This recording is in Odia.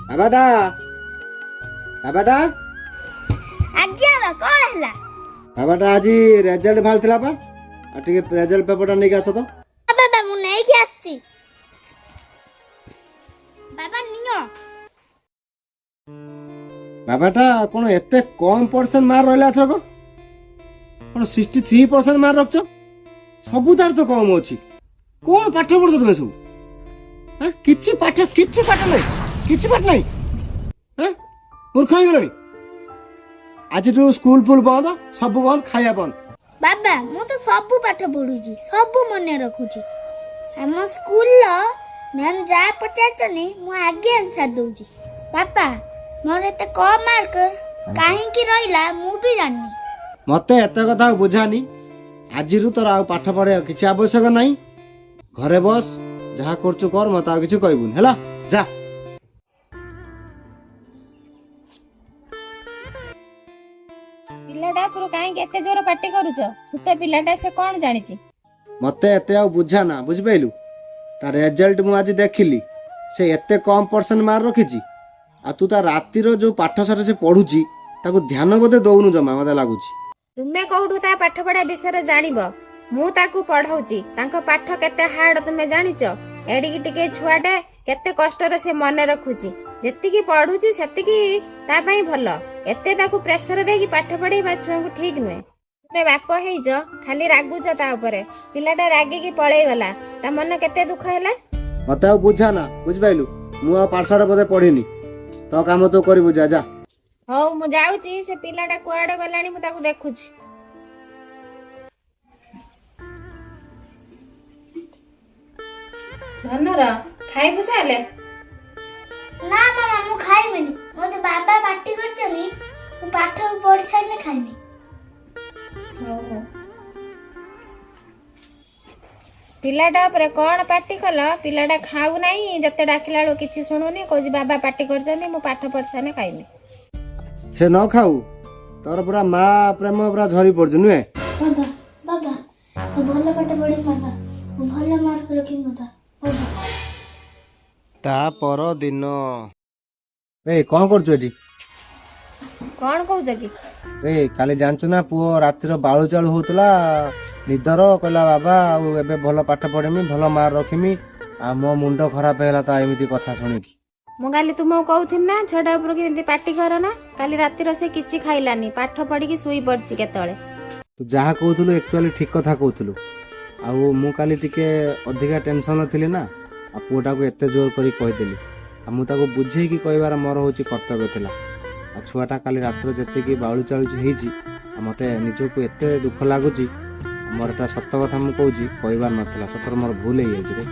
ବାବାଟା ବାବାଟା ଆଜ୍ଞା ବା କଣ ହେଲା? ବାବାଟା ଆଜି ରେଜଲ୍ଟ ବାହାରିଥିଲା ପା ଆଉ ଟିକେ ରେଜଲ୍ଟ ପେପରଟା ନେଇକି ଆସ ତ। ବାବା ମୁଁ ନେଇକି ଆସିଛି। ବାବା ନିଅ। ବାବାଟା କ'ଣ ଏତେ କମ୍ ପରସେଣ୍ଟ ମାର୍କ ରହିଲା ଏଥରକ? କ'ଣ 63% ମାର୍କ ରଖିଛ? ସବୁ ତାର ତ କମ୍ ଅଛି। କ'ଣ ପାଠ ପଢୁଛ ତମେ ସବୁ? କିଛି ପାଠ ନାହିଁ ମୂର୍ଖ ହେଇଗଲାଣି। ଆଜିଠୁ ସ୍କୁଲ ଫୁଲ ବନ୍ଦ, ସବୁ ବନ୍ଦ, ଖାଇବା ବନ୍ଦ। ବାବା ମୁଁ ତ ସବୁ ପାଠ ପଢୁଛି, ସବୁ ମନେ ରଖୁଛି। ଆମ ସ୍କୁଲର ମ୍ୟାମ୍ ଯାହା ପଚାରୁଛନ୍ତି ମୁଁ ଆଗେ ଆନ୍ସର ଦଉଛି। ବାପା ମୋର ଏତେ କମ୍ ମାର୍କ କାହିଁକି ରହିଲା ମୁଁ ବି ଜାଣିନି। ମତେ ଏତେ କଥା ଆଉ ବୁଝାନି। ଆଜିରୁ ତୋର ଆଉ ପାଠ ପଢିବା କିଛି ଆବଶ୍ୟକ ନାହିଁ। ଘରେ ବସ, ଯାହା କରୁଛୁ କର, ମତେ ଆଉ କିଛି କହିବୁନି ହେଲା। ଯା। ପିଲାଟା ଉପରୁ କାହିଁକି ଏତେ ଜୋର ପାଟି କରୁଛ? ଛୋଟ ପିଲାଟା, ସେ କଣ ଜାଣିଛି? ମତେ ଏତେ ଆଉ ବୁଝାନା, ବୁଝିପାରିଲୁ? ତା ରେଜଲ୍ଟ ମୁଁ ଆଜି ଦେଖିଲି, ସେ ଏତେ କମ୍ ପରସେଣ୍ଟ ମାର୍କ ରଖିଛି। ଆଉ ତୁ ତା ରାତିର ଯୋଉ ପାଠଶାଠ ସେ ପଢୁଛି ତାକୁ ଧ୍ୟାନ ବୋଧେ ଦଉନୁ ଜମା, ମତେ ଲାଗୁଛି। ତୁମେ କୋଉଠୁ ତା ପାଠ ପଢା ବିଷୟରେ ଜାଣିବ? ମୁଁ ତାକୁ ପଢଉଛି, ତାଙ୍କ ପାଠ କେତେ ହାର୍ଡ ତୁମେ ଜାଣିଛ? ଏଡ଼ିକି ଟିକେ ଛୁଆଟେ, କେତେ କଷ୍ଟରେ ସେ ମନେ ରଖୁଛି। ଯେତିକି ପଢୁଛି ସେତିକି ତା ପାଇଁ ଭଲ। ଏତେ ତାକୁ ପ୍ରେସର ଦେଇକି ପାଠ ପଢେଇବା ଛୁଆଙ୍କୁ ଠିକ ନୁହେଁ। ତୁମେ ବାପ ହେଇଛ, ଖାଲି ରାଗୁଛ ତା ଉପରେ। ପିଲାଟା ରାଗିକି ପଳେଇଗଲା, ତା ମନ କେତେ ଦୁଃଖ ହେଲା। ମତେ ଆଉ ବୁଝାନା, ବୁଝିପାରିଲୁ? ମୁଁ ଆଉ ପାଠଶାଠ ବୋଧେ ପଢିନି। ତୋ କାମ ତୁ କରିବୁ, ଯା ଯା। ହଉ ମୁଁ ଯାଉଛି, ସେ ପିଲାଟା କୁଆଡେ ଗଲାଣି ମୁଁ ତାକୁ ଦେଖୁଛି। ଧନର ଖାଇବୁ ଚାଲେ। ନା ମାମା ମୁଁ ଖାଇବିନି, ମତେ ବାବା ପାଟି କରିଛନ୍ତି। ମୁଁ ପାଠ ପଢି ସାରିଲେ ଖାଇବି। ହଉ। ପିଲାଟା ଉପରେ କଣ ପାଟି କଲ? ପିଲାଟା ଖାଉ ନାହିଁ, ଯେତେ ଡାକିଲା ବେଳକୁ କିଛି ଶୁଣୁନି, କହୁଛି ବାବା ପାଟି କରିଛନ୍ତି, ମୁଁ ପାଠ ପଢି ସାରିଲେ ଖାଇବି। ସେ ନ ଖାଉ, ତୋର ପୁରା ମା ପ୍ରେମ ପୁରା ଝରି ପଡୁଛି ନୁହେଁ? ବାବା ବାବା ମୁଁ ଭଲ ପାଠ ପଢିବି ବାବା, ମୁଁ ଭଲ ମାର୍କ ରଖିବି ବାବା। ତା ପରଦିନ କଣ କରୁଛୁ ଏଠି? କଣ କହୁଛ କି? କାଲି ଜାଣିଛୁ ନା ପୁଅ ରାତିର ବାଳୁ ଚାଳୁ ହଉଥିଲା ନିଦର, କହିଲା ବାବା ଆଉ ଏବେ ଭଲ ପାଠ ପଢିମି, ଭଲ ମାର୍କ ରଖିମି। ଆଉ ମୋ ମୁଣ୍ଡ ଖରାପ ହେଇଗଲା ତା ଏମିତି କଥା ଶୁଣିକି। ମୁଁ କାଲି ତୁମକୁ କହୁଥିଲି ନା ଛୁଆଟା ଉପରକୁ ଏମିତି ପାଟି କର ନା। କାଲି ରାତିର ସେ କିଛି ଖାଇଲାନି, ପାଠ ପଢିକି ଶୋଇ ପଡିଛି କେତେବେଳେ। ତୁ ଯାହା କହୁଥିଲୁ ଆକ୍ଚୁଆଲି ଠିକ କଥା କହୁଥିଲୁ। ଆଉ ମୁଁ କାଲି ଟିକେ ଅଧିକା ଟେନସନ ଥିଲି ନା, ଆଉ ପୁଅଟାକୁ ଏତେ ଜୋର କରି କହିଦେଲି। ଆଉ ମୁଁ ତାକୁ ବୁଝେଇକି କହିବାର ମୋର ହଉଛି କର୍ତ୍ତବ୍ୟ ଥିଲା। ଆଉ ଛୁଆଟା କାଲି ରାତିରେ ଯେତିକି ବାଳୁ ଚାଳୁଛି ହେଇଛି, ଆଉ ମତେ ନିଜକୁ ଏତେ ଦୁଃଖ ଲାଗୁଛି। ମୋର ଏଟା ସତ କଥା ମୁଁ କହୁଛି, କହିବାର ନଥିଲା। ସତରେ ମୋର ଭୁଲ ହେଇଯାଇଛି ରେ।